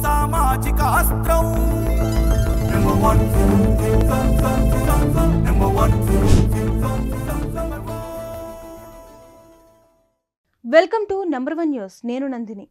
సామాజిక అస్త్రం welcome to number 1 news. నేను నందిని.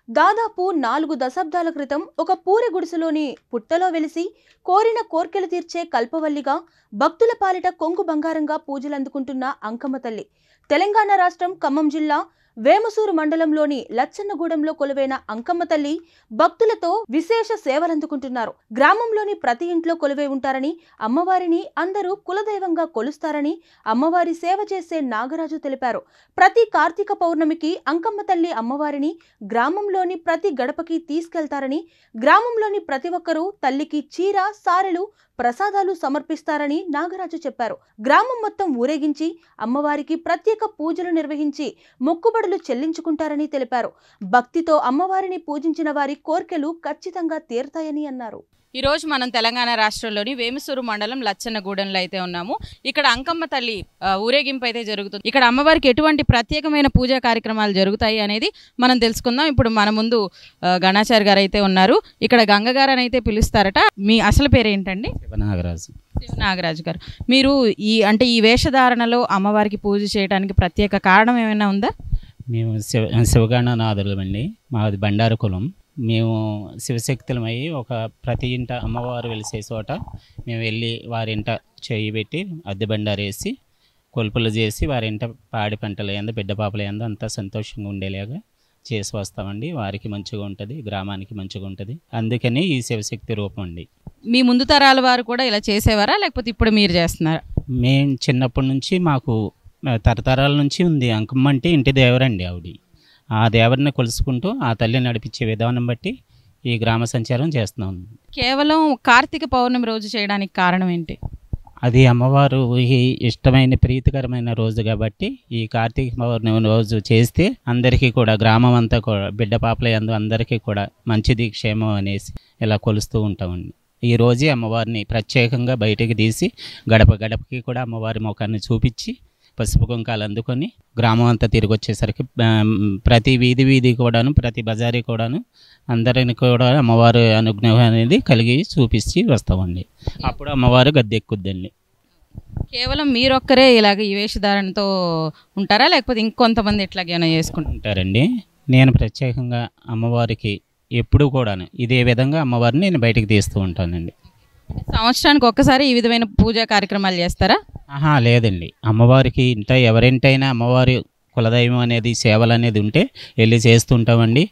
దాదాపు 4 దశాబ్దాల క్రితం ఒక పూరి గుడిసెలోని పుట్టలో వెలిసి కోరిన కోర్కెలు తీర్చే కల్పవల్లిగా భక్తుల పాలిట కొంగు బంగారంగా పూజలందుకుంటున్న అంకమ్మ తల్లి తెలంగాణ రాష్ట్రం ఖమ్మం జిల్లా వేమసూరు మండలంలోని లచ్చన్నగూడెంలో కొలువైన అంకమ్మ తల్లి భక్తులతో విశేష సేవలందుకుంటున్నారు. గ్రామంలోని ప్రతి ఇంట్లో కొలువై ఉంటారని, అమ్మవారిని అందరూ కులదైవంగా కొలుస్తారని అమ్మవారి సేవ చేసే నాగరాజు తెలిపారు. ప్రతి కార్తీక పౌర్ణమికి అంకమ్మ తల్లి అమ్మవారిని గ్రామంలోని ప్రతి గడపకి తీసుకెళ్తారని, గ్రామంలోని ప్రతి ఒక్కరూ తల్లికి చీర, సారెలు, ప్రసాదాలు సమర్పిస్తారని నాగరాజు చెప్పారు. గ్రామం మొత్తం ఊరేగించి అమ్మవారికి ప్రత్యేక పూజలు నిర్వహించి మొక్కుబడులు చెల్లించుకుంటారని తెలిపారు. భక్తితో అమ్మవారిని పూజించిన వారి కోర్కెలు ఖచ్చితంగా తీరుతాయని అన్నారు. ఈరోజు మనం తెలంగాణ రాష్ట్రంలోని వేమసూరు మండలం లచ్చన్నగూడెంలో అయితే ఉన్నాము. ఇక్కడ అంకమ్మ తల్లి ఊరేగింపు అయితే జరుగుతుంది. ఇక్కడ అమ్మవారికి ఎటువంటి ప్రత్యేకమైన పూజా కార్యక్రమాలు జరుగుతాయి అనేది మనం తెలుసుకుందాం. ఇప్పుడు మన ముందు గణాచారి గారు అయితే ఉన్నారు. ఇక్కడ గంగ గారు అయితే పిలుస్తారట. మీ అసలు పేరు ఏంటండి? శివనాగరాజు గారు. మీరు ఈ వేషధారణలో అమ్మవారికి పూజ చేయడానికి ప్రత్యేక కారణం ఏమైనా ఉందా? మేము శివగణనాథులం అండి. మాది బండారు కులం. మేము శివశక్తులమై ప్రతి ఇంట అమ్మవారు వెలిసే చోట మేము వెళ్ళి వారింట చేయి పెట్టి అద్దె బండారేసి కొలుపులు చేసి వారింట పాడి పంటలు ఏందో బిడ్డ పాపలు ఏందో అంతా సంతోషంగా ఉండేలాగా చేసి వస్తామండి. వారికి మంచిగా ఉంటుంది, గ్రామానికి మంచిగా ఉంటుంది. అందుకని ఈ శివశక్తి రూపం అండి. మీ ముందు తరాల వారు కూడా ఇలా చేసేవారా, లేకపోతే ఇప్పుడు మీరు చేస్తున్నారా? మేము చిన్నప్పటి నుంచి మాకు తరతరాల నుంచి ఉంది. అంకమ్మ అంటే ఇంటి దేవరండి. ఆవిడ ఆ దేవరిని కొలుసుకుంటూ ఆ తల్లి నడిపించే విధానం బట్టి ఈ గ్రామ సంచారం చేస్తున్నాం. కేవలం కార్తీక పౌర్ణమి రోజు చేయడానికి కారణం ఏంటి? అది అమ్మవారు ఇష్టమైన ప్రీతికరమైన రోజు కాబట్టి ఈ కార్తీక పౌర్ణమి రోజు చేస్తే అందరికీ కూడా గ్రామం అంతా కూడా బిడ్డ పాపల యందు అందరికీ కూడా మంచిది, క్షేమం అనేసి ఇలా కొలుస్తూ ఉంటామండి. ఈ రోజే అమ్మవారిని ప్రత్యేకంగా బయటికి తీసి గడప గడపకి కూడా అమ్మవారి ముఖాన్ని చూపించి పసుపు కుంకాలు అందుకొని గ్రామం అంతా తిరిగి వచ్చేసరికి ప్రతి వీధి కూడాను, ప్రతి బజారీ కూడాను అందరిని కూడా అమ్మవారు అనుగ్రహం అనేది కలిగి చూపించి వస్తామండి. అప్పుడు అమ్మవారు గద్దెక్కుద్దండి. కేవలం మీరొక్కరే ఇలాగ ఈ వేషధారణతో ఉంటారా, లేకపోతే ఇంకొంతమంది ఇట్లాగైనా చేసుకుంటారండి? నేను ప్రత్యేకంగా అమ్మవారికి ఎప్పుడు కూడాను ఇదే విధంగా అమ్మవారిని నేను బయటికి తీస్తూ ఉంటానండి. సంవత్సరానికి ఒక్కసారి ఈ విధమైన పూజా కార్యక్రమాలు చేస్తారా? లేదండి. అమ్మవారికి ఎవరింటైనా అమ్మవారి కులదైవం అనేది సేవలు అనేది ఉంటే వెళ్ళి చేస్తుంటామండి.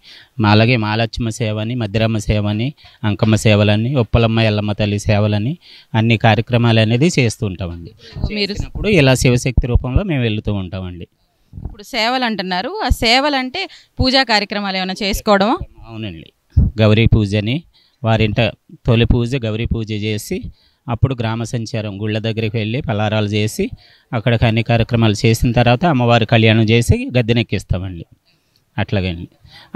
అలాగే మహాలక్ష్మ సేవని, మధ్యరమ్మ సేవని, అంకమ్మ సేవలని, ఉప్పలమ్మ ఎల్లమ్మ తల్లి సేవలని అన్ని కార్యక్రమాలు అనేది చేస్తూ ఉంటామండి. మీరు ఇలా శివశక్తి రూపంలో మేము వెళుతూ ఉంటామండి. ఇప్పుడు సేవలు అంటున్నారు, ఆ సేవలు అంటే పూజా కార్యక్రమాలు ఏమైనా చేసుకోవడమా? అవునండి. గౌరీ పూజని వారింట తొలి పూజ గౌరీ పూజ చేసి అప్పుడు గ్రామ సంచారం గుళ్ళ దగ్గరికి వెళ్ళి పలారాలు చేసి అక్కడికి అన్ని కార్యక్రమాలు చేసిన తర్వాత అమ్మవారి కళ్యాణం చేసి గద్దెనెక్కిస్తామండి. అట్లాగండి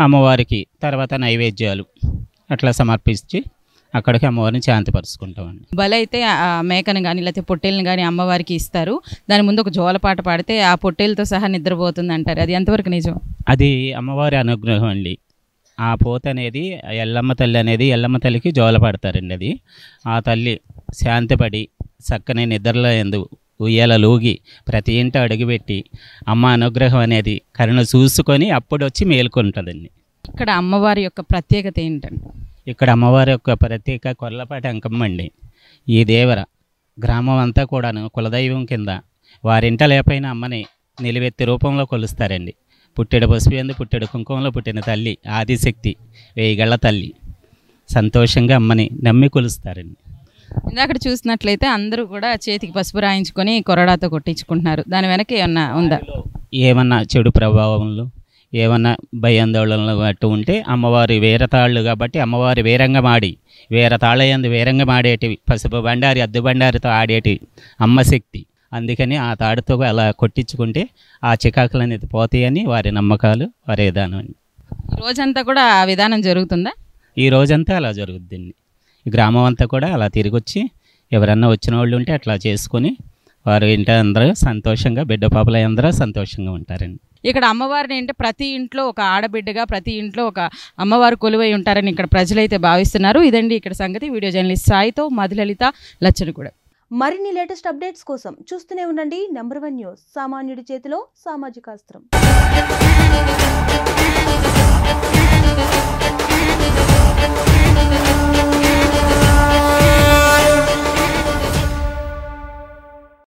అమ్మవారికి తర్వాత నైవేద్యాలు అట్లా సమర్పించి అక్కడికి అమ్మవారిని శాంతిపరుచుకుంటామండి. బలైతే ఆ మేకను కానీ లేకపోతే పొట్టేళ్ళని కానీ అమ్మవారికి ఇస్తారు. దాని ముందు ఒక జోలపాట పాడితే ఆ పొట్టేలతో సహా నిద్రపోతుంది అంటారు. అది ఎంతవరకు నిజం? అది అమ్మవారి అనుగ్రహం అండి. ఆ పోత అనేది ఎల్లమ్మ తల్లి అనేది ఎల్లమ్మ తల్లికి జోలపడతారండి. అది ఆ తల్లి శాంతిపడి చక్కని నిద్రలో ఎందు ఉయ్యాలూగి ప్రతి ఇంట అడుగుపెట్టి అమ్మ అనుగ్రహం అనేది కరుణ చూసుకొని అప్పుడు వచ్చి మేలుకుంటుందండి. ఇక్కడ అమ్మవారి యొక్క ప్రత్యేకత ఏంటండి? ఇక్కడ అమ్మవారి యొక్క ప్రత్యేక కొర్లపాటి అంకమ్మ అండి. ఈ దేవర గ్రామం అంతా కూడాను కులదైవం కింద వారింట లేపైన అమ్మని నిలువెత్తి రూపంలో కొలుస్తారండి. పుట్టెడు పసుపు ఎందు పుట్టెడు కుంకుమలో పుట్టిన తల్లి ఆదిశక్తి, 1000 గళ్ళ తల్లి. సంతోషంగా అమ్మని నమ్మి కొలుస్తారండి. ఇందాక చూసినట్లయితే అందరూ కూడా చేతికి పసుపు రాయించుకొని కొరడాతో కొట్టించుకుంటున్నారు. దాని వెనక ఏమన్నా ఉందా? ఏమన్నా చెడు ప్రభావంలో ఏమన్నా భయాందోళనలు అట్టు ఉంటే అమ్మవారి వేరతాళ్ళు కాబట్టి అమ్మవారి వేరంగా మాడి వేరతాళ్ళయందు వేరంగా మాడేటి పసుపు బండారి అద్దె బండారితో ఆడేటి అమ్మశక్తి. అందుకని ఆ తాడుతో అలా కొట్టించుకుంటే ఆ చికాకులు అనేది పోతాయని వారి నమ్మకాలు, వారి విధానం అండి. రోజంతా కూడా ఆ విధానం జరుగుతుందా? ఈ రోజంతా అలా జరుగుద్దండి. ఈ గ్రామం అంతా కూడా అలా తిరిగి వచ్చి ఎవరన్నా వచ్చిన వాళ్ళు ఉంటే అట్లా చేసుకొని వారు ఇంట అందరూ సంతోషంగా బిడ్డ పాపలు అందరూ సంతోషంగా ఉంటారండి. ఇక్కడ అమ్మవారిని అంటే ప్రతి ఇంట్లో ఒక ఆడబిడ్డగా, ప్రతి ఇంట్లో ఒక అమ్మవారు కొలువై ఉంటారని ఇక్కడ ప్రజలైతే భావిస్తున్నారు. ఇదండి ఇక్కడ సంగతి. వీడియో జర్నలిస్ట్ సాయితో మధులలిత, లచ్చనగూడెం. మరిన్ని లేటెస్ట్ అప్డేట్స్ కోసం చూస్తూనే ఉండండి నంబర్ 1 న్యూస్. సామాన్యుడి చేతిలో సామాజిక అస్త్రం.